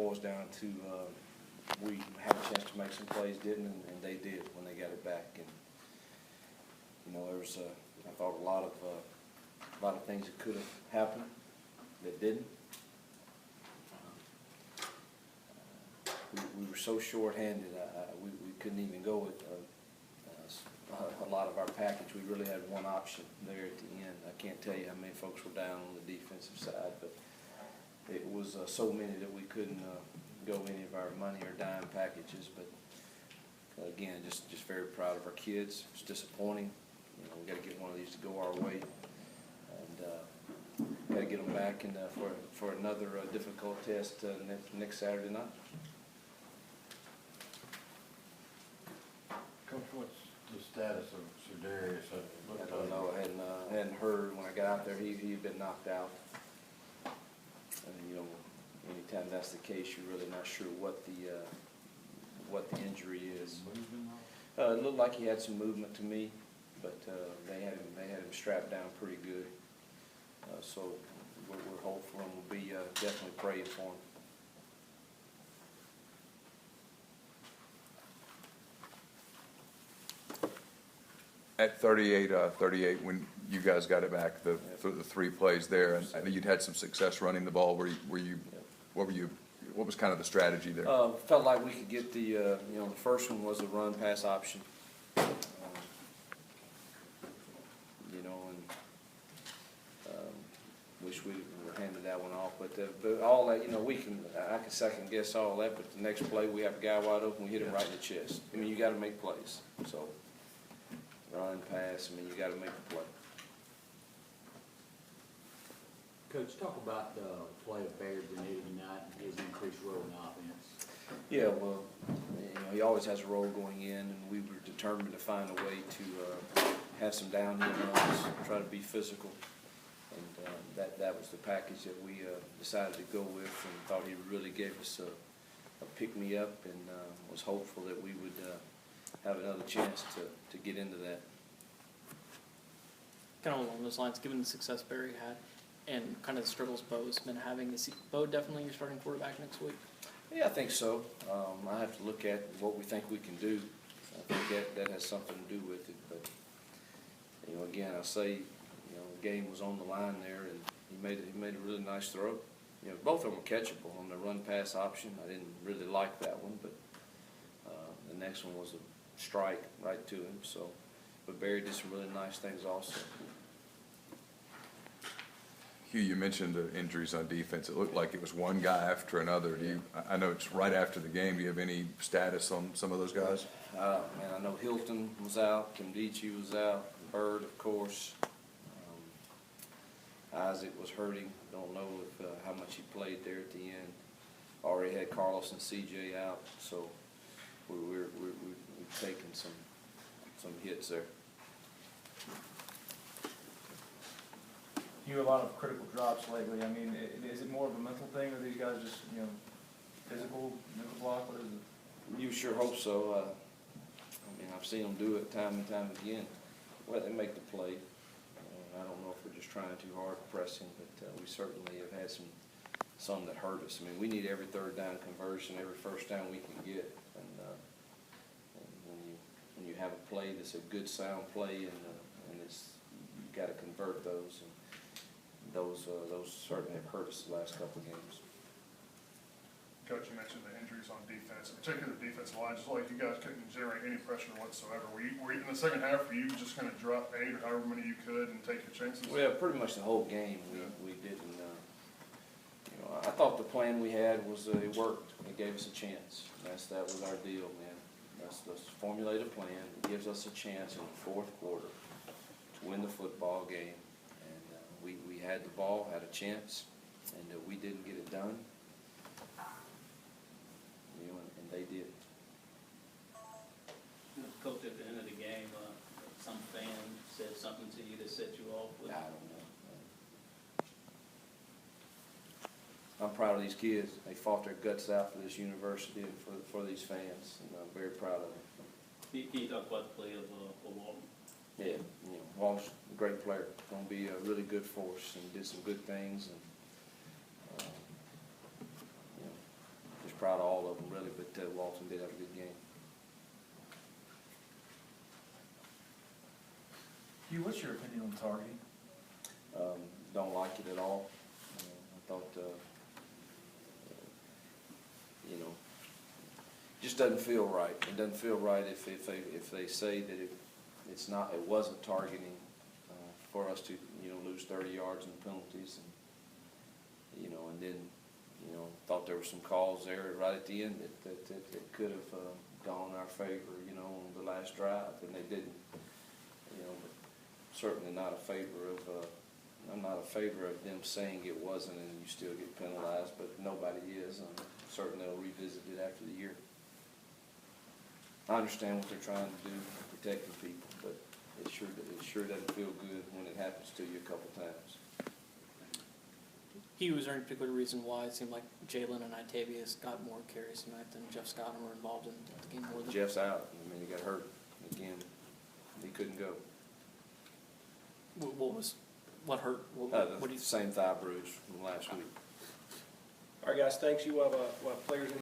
boils down to we had a chance to make some plays, didn't, and they did when they got it back. And you know, there was I thought a lot of things that could have happened that didn't. We were so short-handed, we couldn't even go with a lot of our package. We really had one option there at the end. I can't tell you how many folks were down on the defensive side, but it was so many that we couldn't go any of our money or dime packages. But again, just very proud of our kids. It's disappointing. You know, we got to get one of these to go our way, and got to get them back and for another difficult test next Saturday night. Coach, what's the status of Cerdarius? I don't know. I hadn't heard when I got out there. He'd been knocked out. And you know, anytime that's the case, you're really not sure what the injury is. It looked like he had some movement to me, but they had him strapped down pretty good. So we're hopeful, and we'll be definitely praying for him. At 38, when you guys got it back, the 3 plays there, and I know you'd had some success running the ball. What was kind of the strategy there? Felt like we could get the the first one was a run pass option. Wish we were handed that one off, but all that, I can second guess all that, but the next play we have a guy wide open, we hit him right in the chest. I mean, you got to make plays. So run, pass, I mean, you got to make the play. Coach, talk about the play of Barry Granita tonight and his increased role in offense. Yeah, well, he always has a role going in, and we were determined to find a way to have some downhill runs, try to be physical, and that was the package that we decided to go with, and thought he really gave us a pick-me-up, and was hopeful that we would have another chance to get into that. Kind of along those lines, given the success Barry had and kind of the struggles Bo's been having, is Bo definitely your starting quarterback next week? Yeah, I think so. I have to look at what we think we can do. I think that has something to do with it. But again, I say, the game was on the line there, and he made a really nice throw. Both of them were catchable on the run pass option. I didn't really like that one, but the next one was a strike right to him. So, but Barry did some really nice things also. Hugh, you mentioned the injuries on defense. It looked like it was one guy after another. I know it's right after the game. Do you have any status on some of those guys? Man, I know Hilton was out, Kimdichie was out, Bird, of course. Isaac was hurting. Don't know if how much he played there at the end. Already had Carlos and CJ out, so we've taken some hits there. You have a lot of critical drops lately. I mean, is it more of a mental thing, or are these guys just, physical, mental block? What is it? You sure hope so. I've seen them do it time and time again. Well, they make the play. I don't know if we're just trying too hard pressing, but we certainly have had some that hurt us. I mean, we need every third down conversion, every first down we can get. And when you have a play that's a good sound play, and you've got to convert those. And those certainly have hurt us the last couple of games. Coach, you mentioned the injuries on defense, particularly the defensive line. Just like you guys couldn't generate any pressure whatsoever. Were you in the second half? Were you just going to drop 8 or however many you could and take your chances? Well, pretty much the whole game we didn't. I thought the plan we had was it worked. It gave us a chance. That was our deal, man. Let's formulate a plan that gives us a chance in the fourth quarter to win the football game. We had the ball, had a chance, and we didn't get it done. And they did. Coach, at the end of the game, some fan said something to you that set you off. I don't know. I'm proud of these kids. They fought their guts out for this university and for these fans, and I'm very proud of them. Can you talk about the play of Walton? Yeah, Walsh, a great player, going to be a really good force, and did some good things. And but Walton did have a good game. Hugh, what's your opinion on targeting? Don't like it at all. I thought, you know, just doesn't feel right. It doesn't feel right if they say that it wasn't targeting, for us to, you know, lose 30 yards in penalties, and, you know, and then, you know, thought there were some calls there right at the end that could have gone our favor, you know, on the last drive, and they didn't, you know, but certainly not a favor of, I'm not a favor of them saying it wasn't and you still get penalized, but nobody is, and certainly they'll revisit it after the year. I understand what they're trying to do, protecting people, but it sure doesn't feel good when it happens to you a couple times. Hugh, was there any particular reason why it seemed like Jalen and Itavius got more carries tonight than Jeff Scott and were involved in the game more than? Jeff's out. I mean, he got hurt again. He couldn't go. What hurt? What do you? Same thigh bruise from last week. All right, guys, thanks. We'll have players in